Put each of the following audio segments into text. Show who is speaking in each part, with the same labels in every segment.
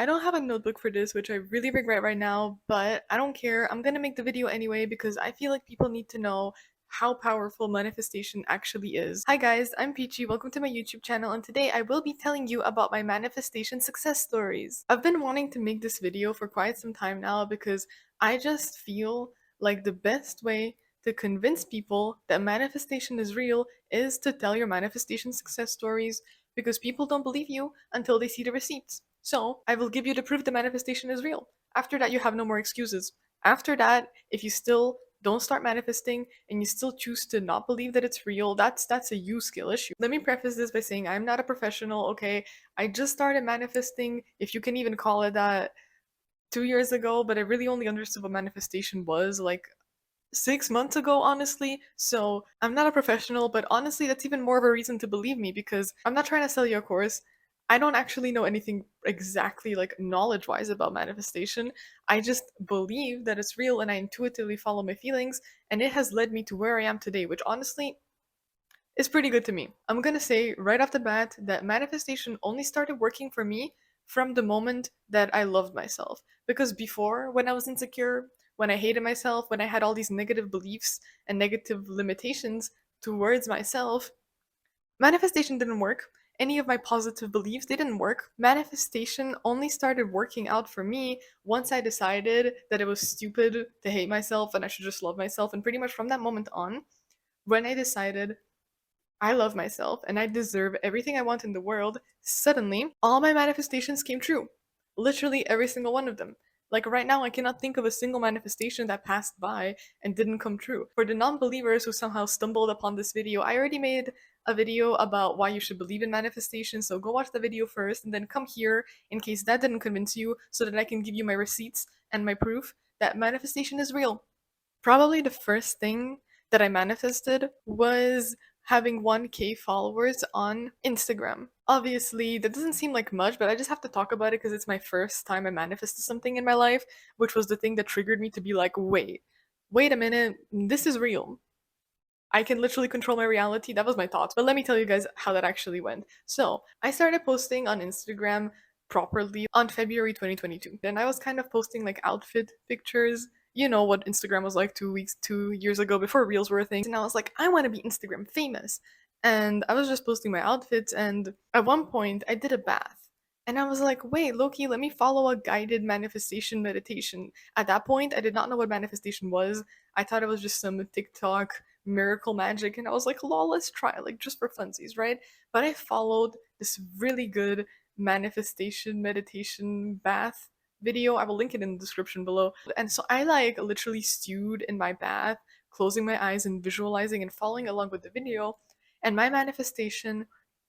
Speaker 1: I don't have a notebook for this, which I really regret right now, but I don't care. I'm gonna make the video anyway because I feel like people need to know how powerful manifestation actually is. Hi guys, I'm Peachy. Welcome to my YouTube channel, and today I will be telling you about my manifestation success stories. I've been wanting to make this video for quite some time now because I just feel like the best way to convince people that manifestation is real is to tell your manifestation success stories because people don't believe you until they see the receipts. So, I will give you the proof the manifestation is real. After that, you have no more excuses. After that, if you still don't start manifesting and you still choose to not believe that it's real, that's a you skill issue. Let me preface this by saying I'm not a professional, okay? I just started manifesting, if you can even call it that, 2 years ago, but I really only understood what manifestation was like 6 months ago, honestly. So I'm not a professional, but honestly, that's even more of a reason to believe me because I'm not trying to sell you a course. I don't actually know anything exactly like knowledge wise about manifestation. I just believe that it's real and I intuitively follow my feelings, and it has led me to where I am today, which honestly is pretty good to me. I'm gonna say right off the bat that manifestation only started working for me from the moment that I loved myself. Because before, when I was insecure, when I hated myself, when I had all these negative beliefs and negative limitations towards myself, manifestation didn't work. Any of my positive beliefs didn't work. Manifestation only started working out for me once I decided that it was stupid to hate myself and I should just love myself. And pretty much from that moment on, when I decided I love myself and I deserve everything I want in the world, suddenly all my manifestations came true. Literally every single one of them. Like right now, I cannot think of a single manifestation that passed by and didn't come true. For the non believers who somehow stumbled upon this video, I already made a video about why you should believe in manifestation, so go watch the video first and then come here in case that didn't convince you so that I can give you my receipts and my proof that manifestation is real. Probably the first thing that I manifested was having 1K followers on Instagram. Obviously, that doesn't seem like much, but I just have to talk about it because it's my first time I manifested something in my life, which was the thing that triggered me to be like, wait a minute, this is real. I can literally control my reality. That was my thoughts. But let me tell you guys how that actually went. So, I started posting on Instagram properly on February 2022. And I was kind of posting like outfit pictures. You know what Instagram was like 2 years ago before Reels were a thing. And I was like, I want to be Instagram famous. And I was just posting my outfits. And at one point, I did a bath. And I was like, wait, Loki, let me follow a guided manifestation meditation. At that point, I did not know what manifestation was. I thought it was just some TikTok miracle magic, and I was like, lol, let's try, like just for funsies, right? But I followed this really good manifestation meditation bath video. I will link it in the description below. And so I like literally stewed in my bath, closing my eyes and visualizing and following along with the video. And my manifestation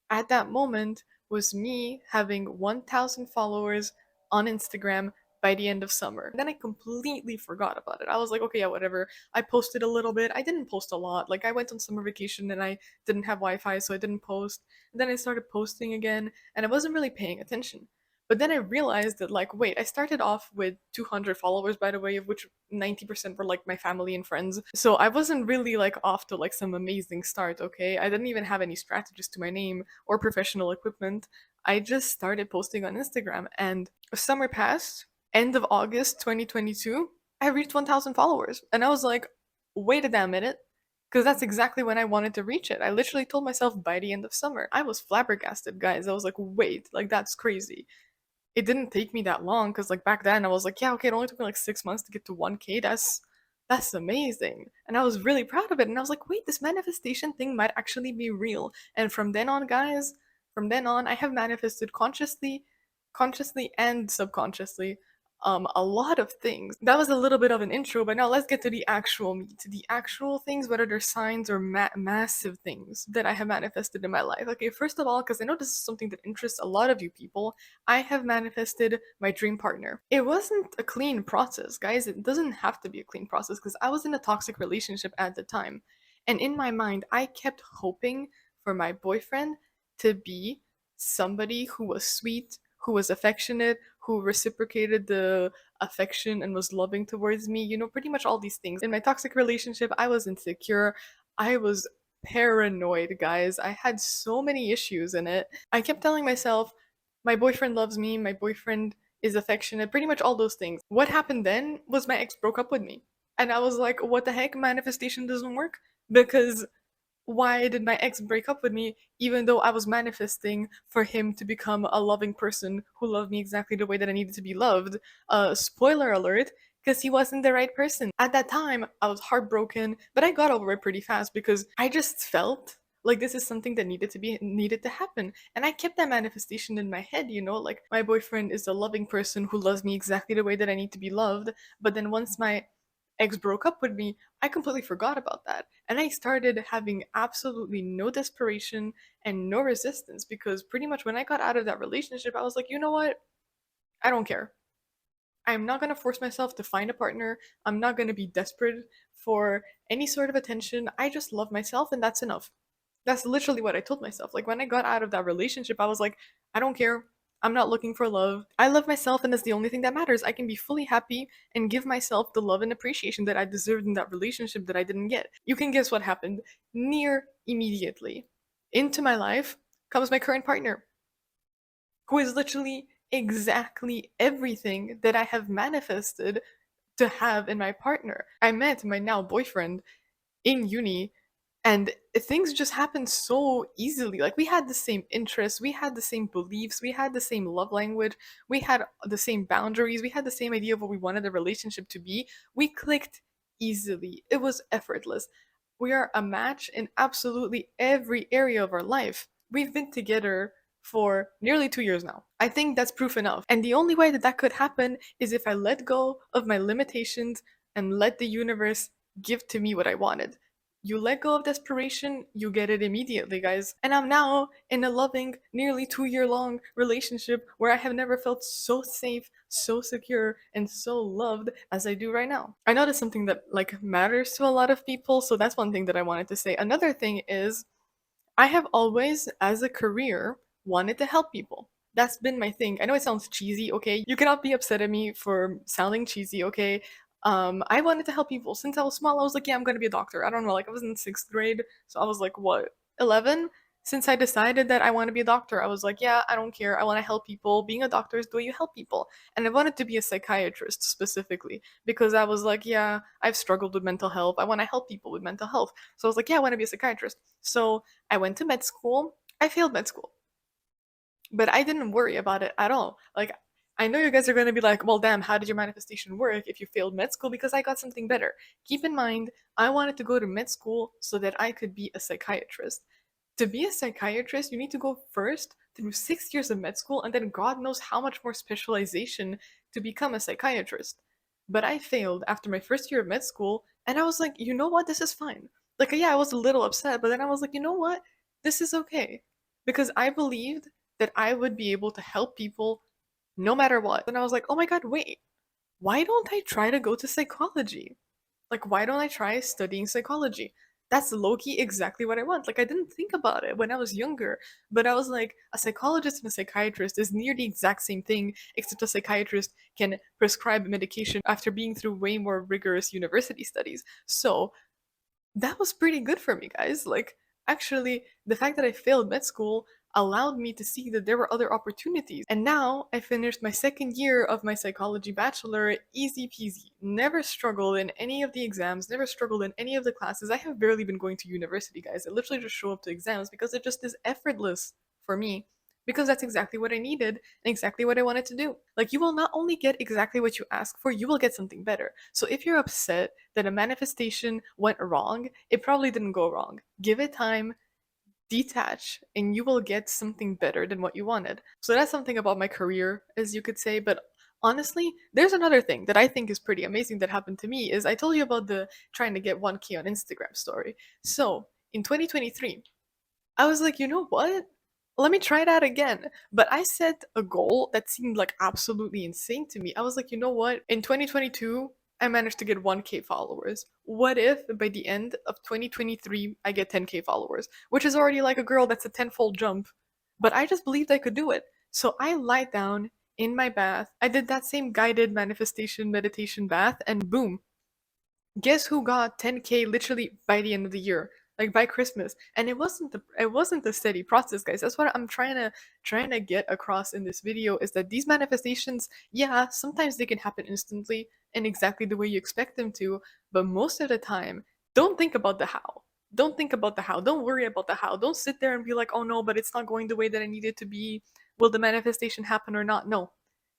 Speaker 1: at that moment was me having 1,000 followers on Instagram by the end of summer. Then I completely forgot about it. I was like, okay, yeah, whatever. I posted a little bit. I didn't post a lot. Like, I went on summer vacation and I didn't have Wi Fi, so I didn't post. And then I started posting again, and I wasn't really paying attention. But then I realized that, like, wait, I started off with 200 followers, by the way, of which 90% were like my family and friends. So I wasn't really like off to like some amazing start, okay? I didn't even have any strategists to my name or professional equipment. I just started posting on Instagram, and summer passed. End of August 2022, I reached 1,000 followers. And I was like, wait a damn minute. Because that's exactly when I wanted to reach it. I literally told myself by the end of summer. I was flabbergasted, guys. I was like, wait, like that's crazy. It didn't take me that long because like back then I was like, yeah, okay, it only took me like 6 months to get to 1K. That's amazing. And I was really proud of it. And I was like, wait, this manifestation thing might actually be real. And from then on, guys, from then on, I have manifested consciously and subconsciously a lot of things. That was a little bit of an intro, but now let's get to the actual meat, the actual things, whether they're signs or massive things that I have manifested in my life. Okay, first of all, because I know this is something that interests a lot of you people, I have manifested my dream partner. It wasn't a clean process, guys. It doesn't have to be a clean process because I was in a toxic relationship at the time. And in my mind, I kept hoping for my boyfriend to be somebody who was sweet, who was affectionate, who reciprocated the affection and was loving towards me, pretty much all these things. In my toxic relationship, I was insecure. I was paranoid, guys. I had so many issues in it. I kept telling myself, my boyfriend loves me, my boyfriend is affectionate, pretty much all those things. What happened then was my ex broke up with me. And I was like, what the heck? Manifestation doesn't work? Because why did my ex break up with me even though I was manifesting for him to become a loving person who loved me exactly the way that I needed to be loved? Spoiler alert, because he wasn't the right person. At that time, I was heartbroken, but I got over it pretty fast because I just felt like this is something that needed to happen. And I kept that manifestation in my head, like my boyfriend is a loving person who loves me exactly the way that I need to be loved. But then once my ex broke up with me, I completely forgot about that. And I started having absolutely no desperation and no resistance because pretty much when I got out of that relationship, I was like, you know what? I don't care. I'm not going to force myself to find a partner. I'm not going to be desperate for any sort of attention. I just love myself and that's enough. That's literally what I told myself. Like when I got out of that relationship, I was like, I don't care. I'm not looking for love. I love myself and that's the only thing that matters. I can be fully happy and give myself the love and appreciation that I deserved in that relationship that I didn't get. You can guess what happened. Near immediately into my life comes my current partner, who is literally exactly everything that I have manifested to have in my partner. I met my now boyfriend in uni and things just happened so easily. Like we had the same interests, we had the same beliefs, we had the same love language, we had the same boundaries, we had the same idea of what we wanted the relationship to be. We clicked easily. It was effortless. We are a match in absolutely every area of our life. We've been together for nearly 2 years now. I think that's proof enough. And the only way that that could happen is if I let go of my limitations and let the universe give to me what I wanted. You let go of desperation, you get it immediately, guys. And I'm now in a loving, nearly 2 year long relationship where I have never felt so safe, so secure, and so loved as I do right now. I know that's something that like matters to a lot of people, so that's one thing that I wanted to say. Another thing is I have always, as a career, wanted to help people. That's been my thing. I know it sounds cheesy, okay? You cannot be upset at me for sounding cheesy, okay? I wanted to help people. Since I was small, I was like, yeah, I'm gonna be a doctor. I don't know, like I was in sixth grade, so I was like, what, 11? Since I decided that I want to be a doctor, I was like, yeah, I don't care. I want to help people. Being a doctor is the way you help people. And I wanted to be a psychiatrist specifically because I was like, yeah, I've struggled with mental health. I want to help people with mental health. So I was like, yeah, I want to be a psychiatrist. So I went to med school. I failed med school, but I didn't worry about it at all. Like, I know you guys are going to be like, well, damn, how did your manifestation work if you failed med school? Because I got something better. Keep in mind, I wanted to go to med school so that I could be a psychiatrist. To be a psychiatrist, you need to go first through 6 years of med school and then God knows how much more specialization to become a psychiatrist. But I failed after my first year of med school, and I was like, you know what? This is fine. Like, yeah, I was a little upset, but then I was like, you know what? This is okay. Because I believed that I would be able to help people no matter what. And I was like, oh my god, wait, why don't I try to go to psychology? Like, why don't I try studying psychology? That's low key exactly what I want. Like, I didn't think about it when I was younger, but I was like, a psychologist and a psychiatrist is near the exact same thing, except a psychiatrist can prescribe medication after being through way more rigorous university studies. So, that was pretty good for me, guys. Like, actually, the fact that I failed med school allowed me to see that there were other opportunities. And now I finished my second year of my psychology bachelor, easy peasy. Never struggled in any of the exams, never struggled in any of the classes. I have barely been going to university, guys. I literally just show up to exams because it just is effortless for me. Because that's exactly what I needed and exactly what I wanted to do. Like, you will not only get exactly what you ask for, you will get something better. So, if you're upset that a manifestation went wrong, it probably didn't go wrong. Give it time, detach, and you will get something better than what you wanted. So, that's something about my career, as you could say. But honestly, there's another thing that I think is pretty amazing that happened to me is I told you about the trying to get 1K on Instagram story. So, in 2023, I was like, you know what? Let me try that again. But I set a goal that seemed like absolutely insane to me. I was like, you know what? In 2022, I managed to get 1K followers. What if by the end of 2023, I get 10K followers? Which is already like a girl that's a tenfold jump. But I just believed I could do it. So I lied down in my bath. I did that same guided manifestation meditation bath, and boom. Guess who got 10K literally by the end of the year? like by Christmas. And it wasn't the steady process, guys. That's what I'm trying to get across in this video, is that these manifestations, yeah, sometimes they can happen instantly and exactly the way you expect them to, but most of the time, don't think about the how. Don't think about the how. Don't worry about the how. Don't sit there and be like, oh no, but it's not going the way that I need it to be. Will the manifestation happen or not? No.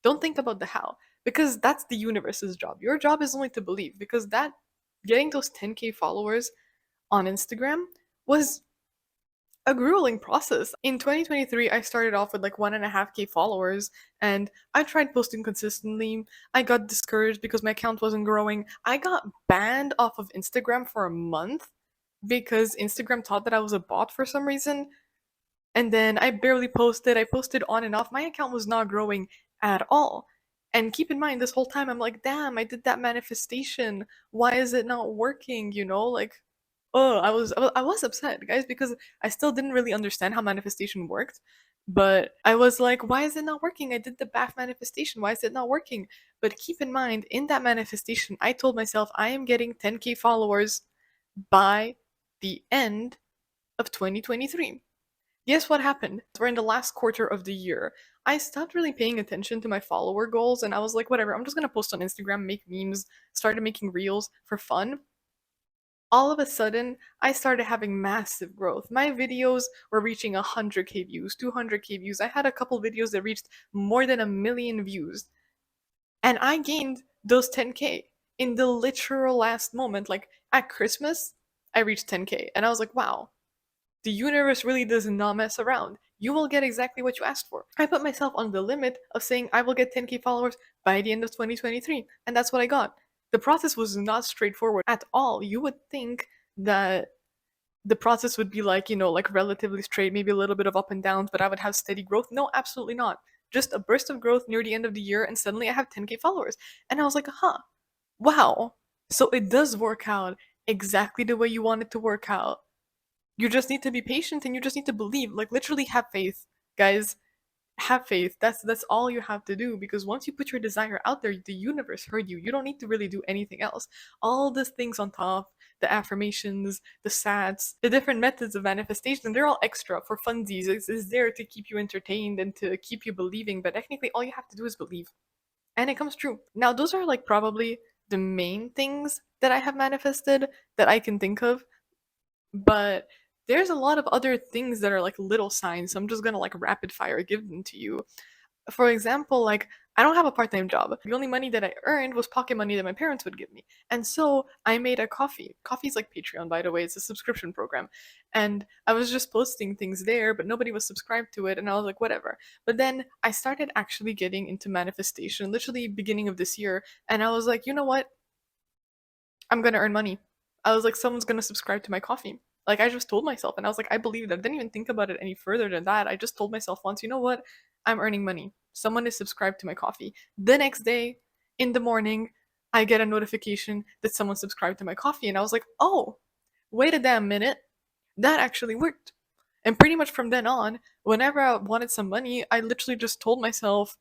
Speaker 1: Don't think about the how, because that's the universe's job. Your job is only to believe, because that getting those 10K followers on Instagram was a grueling process. In 2023, I started off with like 1.5K followers, and I tried posting consistently. I got discouraged because my account wasn't growing. I got banned off of Instagram for a month because Instagram thought that I was a bot for some reason. And then I barely posted. I posted on and off. My account was not growing at all. And keep in mind, this whole time I'm like, damn, I did that manifestation. Why is it not working? Like, oh, I was upset, guys, because I still didn't really understand how manifestation worked. But I was like, why is it not working? I did the BAF manifestation. Why is it not working? But keep in mind, in that manifestation, I told myself I am getting 10K followers by the end of 2023. Guess what happened? We're in the last quarter of the year. I stopped really paying attention to my follower goals, and I was like, whatever, I'm just gonna post on Instagram, make memes, started making reels for fun. All of a sudden, I started having massive growth. My videos were reaching 100K views, 200K views. I had a couple videos that reached more than 1 million views. And I gained those 10K in the literal last moment. Like at Christmas, I reached 10K. And I was like, wow, the universe really does not mess around. You will get exactly what you asked for. I put myself on the limit of saying I will get 10K followers by the end of 2023, and that's what I got. The process was not straightforward at all. You would think that the process would be like, like relatively straight, maybe a little bit of up and downs, but I would have steady growth. No, absolutely not. Just a burst of growth near the end of the year, and suddenly I have 10K followers. And I was like, huh, wow. So it does work out exactly the way you want it to work out. You just need to be patient and you just need to believe. Like literally have faith. Guys, have faith. That's all you have to do, because once you put your desire out there, the universe heard you. You don't need to really do anything else. All these things on top, the affirmations, the sats, the different methods of manifestation, they're all extra for funsies. It's there to keep you entertained and to keep you believing, but technically all you have to do is believe. And it comes true. Now, those are like probably the main things that I have manifested that I can think of, but there's a lot of other things that are like little signs, so I'm just gonna like rapid fire give them to you. For example, like I don't have a part-time job. The only money that I earned was pocket money that my parents would give me. And so I made a coffee. Coffee's like Patreon, by the way, it's a subscription program. And I was just posting things there, but nobody was subscribed to it, and I was like, whatever. But then I started actually getting into manifestation, literally beginning of this year, and I was like, you know what? I'm gonna earn money. I was like, someone's gonna subscribe to my coffee. Like I just told myself, and I was like, I believed it. I didn't even think about it any further than that. I just told myself once, you know what? I'm earning money. Someone is subscribed to my coffee. The next day, in the morning, I get a notification that someone subscribed to my coffee, and I was like, oh, wait a damn minute. That actually worked. And pretty much from then on, whenever I wanted some money, I literally just told myself,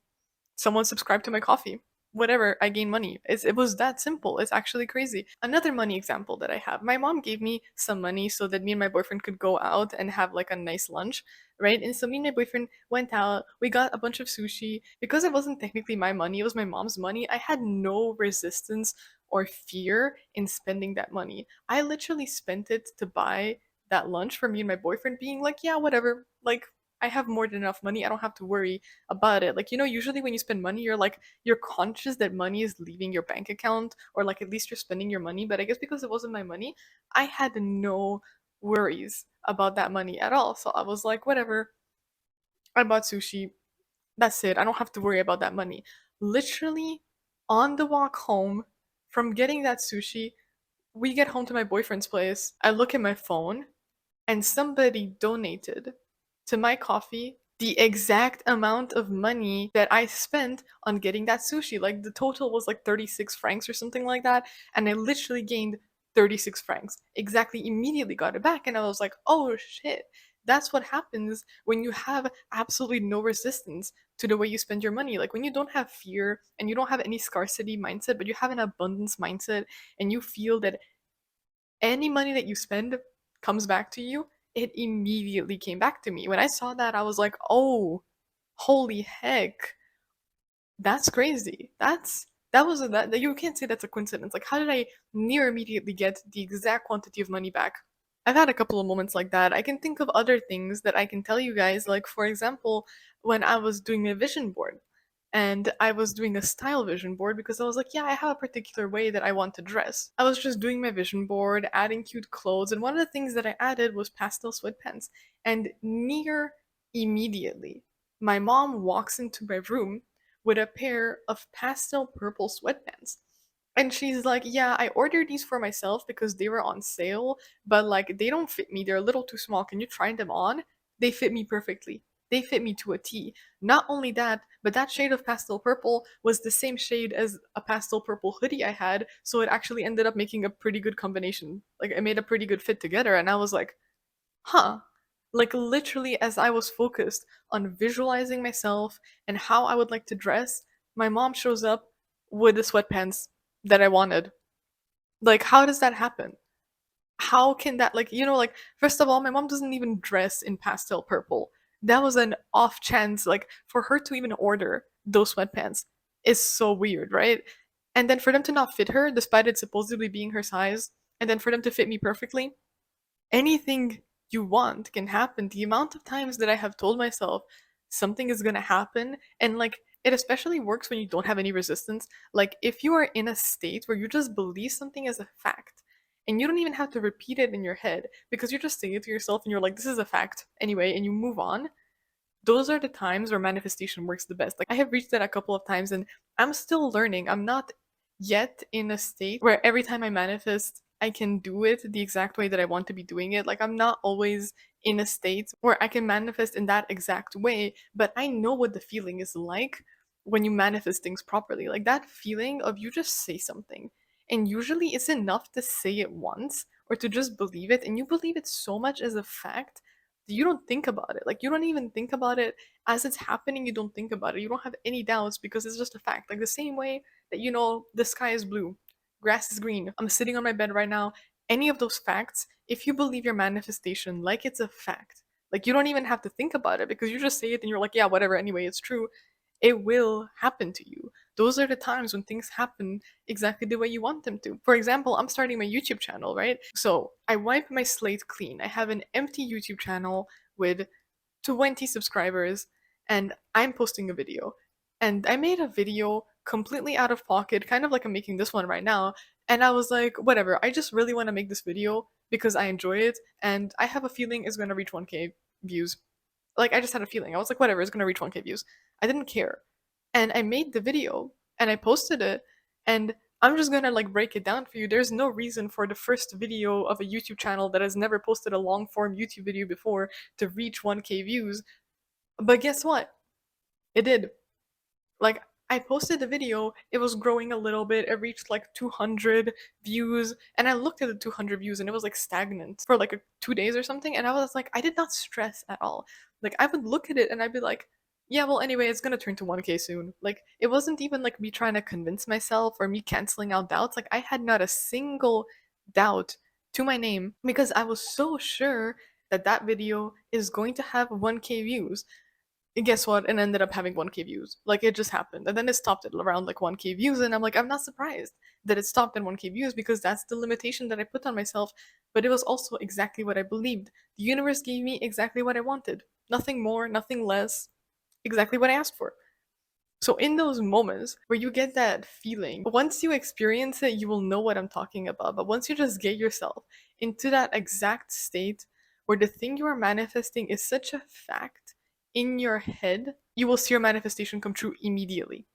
Speaker 1: someone subscribed to my coffee. Whatever, I gain money. It was that simple. It's actually crazy. Another money example that I have, my mom gave me some money so that me and my boyfriend could go out and have like a nice lunch, right? And so me and my boyfriend went out, we got a bunch of sushi. Because it wasn't technically my money, it was my mom's money, I had no resistance or fear in spending that money. I literally spent it to buy that lunch for me and my boyfriend, being like, yeah, whatever. Like, I have more than enough money. I don't have to worry about it. Like, usually when you spend money, you're conscious that money is leaving your bank account, or like at least you're spending your money. But I guess because it wasn't my money, I had no worries about that money at all. So I was like, whatever. I bought sushi. That's it. I don't have to worry about that money. Literally on the walk home from getting that sushi, we get home to my boyfriend's place. I look at my phone and somebody donated to my coffee the exact amount of money that I spent on getting that sushi. Like the total was like 36 francs or something like that. And I literally gained 36 francs. Exactly, immediately got it back. And I was like, oh shit. That's what happens when you have absolutely no resistance to the way you spend your money. Like when you don't have fear and you don't have any scarcity mindset, but you have an abundance mindset, and you feel that any money that you spend comes back to you, it immediately came back to me. When I saw that, I was like, oh, holy heck, that's crazy. That was that you can't say that's a coincidence. Like, how did I near immediately get the exact quantity of money back? I've had a couple of moments like that. I can think of other things that I can tell you guys. Like, for example, when I was doing a vision board and I was doing a style vision board because I was like, yeah, I have a particular way that I want to dress. I was just doing my vision board, adding cute clothes, and one of the things that I added was pastel sweatpants. And near immediately, my mom walks into my room with a pair of pastel purple sweatpants. And she's like, yeah, I ordered these for myself because they were on sale, but like they don't fit me. They're a little too small. Can you try them on? They fit me perfectly. They fit me to a T. Not only that, but that shade of pastel purple was the same shade as a pastel purple hoodie I had, so it actually ended up making a pretty good combination. Like it made a pretty good fit together, and I was like, huh. Like literally as I was focused on visualizing myself and how I would like to dress, my mom shows up with the sweatpants that I wanted. Like how does that happen? How can that like like first of all, my mom doesn't even dress in pastel purple. That was an off chance like for her to even order those sweatpants is so weird, right? And then for them to not fit her despite it supposedly being her size, and then for them to fit me perfectly, anything you want can happen. The amount of times that I have told myself something is gonna happen, and like it especially works when you don't have any resistance. Like if you are in a state where you just believe something as a fact, and you don't even have to repeat it in your head because you just say it to yourself and you're like, this is a fact anyway, and you move on, those are the times where manifestation works the best. Like I have reached that a couple of times and I'm still learning. I'm not yet in a state where every time I manifest, I can do it the exact way that I want to be doing it. Like I'm not always in a state where I can manifest in that exact way, but I know what the feeling is like when you manifest things properly. Like that feeling of you just say something and usually it's enough to say it once or to just believe it, and you believe it so much as a fact you don't think about it. Like you don't even think about it as it's happening. You don't think about it. You don't have any doubts because it's just a fact. Like the same way that the sky is blue, grass is green. I'm sitting on my bed right now. Any of those facts, if you believe your manifestation like it's a fact, like you don't even have to think about it because you just say it and you're like, yeah, whatever. Anyway, it's true. It will happen to you. Those are the times when things happen exactly the way you want them to. For example, I'm starting my YouTube channel, right? So I wipe my slate clean. I have an empty YouTube channel with 20 subscribers, and I'm posting a video. And I made a video completely out of pocket, kind of like I'm making this one right now. And I was like, whatever, I just really want to make this video because I enjoy it, and I have a feeling it's going to reach 1K views. Like I just had a feeling. I was like, whatever, it's gonna reach 1K views. I didn't care. And I made the video and I posted it, and I'm just gonna like break it down for you. There's no reason for the first video of a YouTube channel that has never posted a long form YouTube video before to reach 1K views. But guess what? It did. Like I posted the video, it was growing a little bit. It reached like 200 views, and I looked at the 200 views and it was like stagnant for like 2 days or something. And I was like, I did not stress at all. Like I would look at it and I'd be like, yeah, well, anyway, it's gonna turn to 1K soon. Like it wasn't even like me trying to convince myself or me canceling out doubts. Like I had not a single doubt to my name because I was so sure that that video is going to have 1K views. And guess what? It ended up having 1K views. Like it just happened. And then it stopped at around like 1K views. And I'm like, I'm not surprised that it stopped at 1K views because that's the limitation that I put on myself. But it was also exactly what I believed. The universe gave me exactly what I wanted. Nothing more, nothing less. Exactly what I asked for. So in those moments where you get that feeling, once you experience it, you will know what I'm talking about. But once you just get yourself into that exact state where the thing you are manifesting is such a fact in your head, you will see your manifestation come true immediately.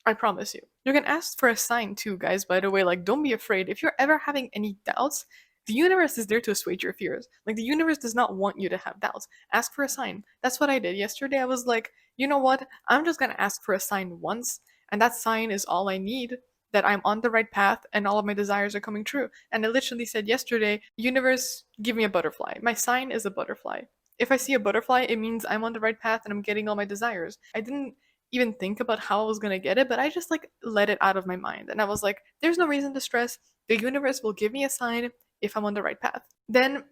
Speaker 1: I promise you. You can ask for a sign too, guys, by the way. Like, don't be afraid. If you're ever having any doubts, the universe is there to assuage your fears. Like, the universe does not want you to have doubts. Ask for a sign. That's what I did. Yesterday, I was like, you know what? I'm just gonna ask for a sign once, and that sign is all I need that I'm on the right path and all of my desires are coming true. And I literally said yesterday, universe, give me a butterfly. My sign is a butterfly. If I see a butterfly, it means I'm on the right path and I'm getting all my desires. I didn't even think about how I was gonna get it, but I just like let it out of my mind. And I was like, there's no reason to stress. The universe will give me a sign if I'm on the right path. Then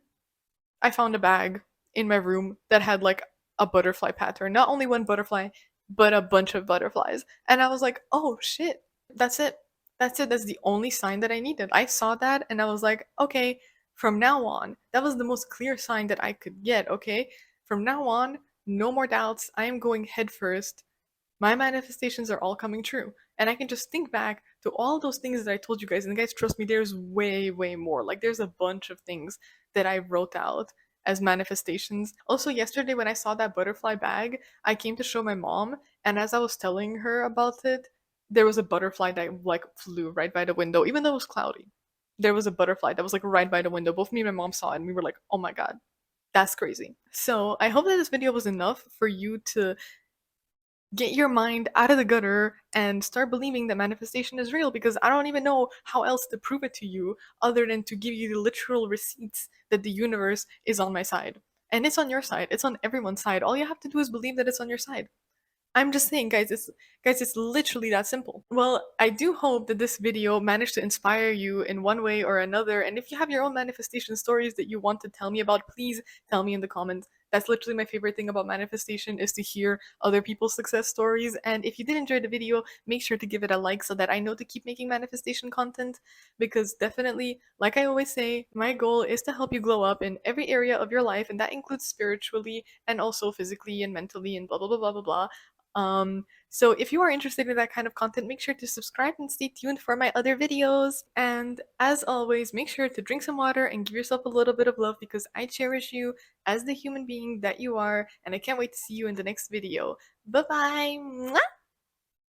Speaker 1: I found a bag in my room that had like a butterfly pattern. Not only one butterfly, but a bunch of butterflies. And I was like, oh shit, that's it. That's it. That's the only sign that I needed. I saw that and I was like, okay, from now on, that was the most clear sign that I could get, okay? From now on, no more doubts. I am going head first. My manifestations are all coming true. And I can just think back to all those things that I told you guys. And guys, trust me, there's way, way more. Like, there's a bunch of things that I wrote out as manifestations. Also, yesterday when I saw that butterfly bag, I came to show my mom. And as I was telling her about it, there was a butterfly that like flew right by the window, even though it was cloudy. There was a butterfly that was like right by the window. Both me and my mom saw it, and we were like, oh my god, that's crazy. So I hope that this video was enough for you to get your mind out of the gutter and start believing that manifestation is real, because I don't even know how else to prove it to you other than to give you the literal receipts that the universe is on my side. And it's on your side. It's on everyone's side. All you have to do is believe that it's on your side. I'm just saying, guys, it's literally that simple. Well, I do hope that this video managed to inspire you in one way or another. And if you have your own manifestation stories that you want to tell me about, please tell me in the comments. That's literally my favorite thing about manifestation, is to hear other people's success stories. And if you did enjoy the video, make sure to give it a like so that I know to keep making manifestation content. Because definitely, like I always say, my goal is to help you glow up in every area of your life, and that includes spiritually and also physically and mentally and blah blah blah blah blah blah. So if you are interested in that kind of content, make sure to subscribe and stay tuned for my other videos. And as always, make sure to drink some water and give yourself a little bit of love, because I cherish you as the human being that you are, and I can't wait to see you in the next video. Bye bye!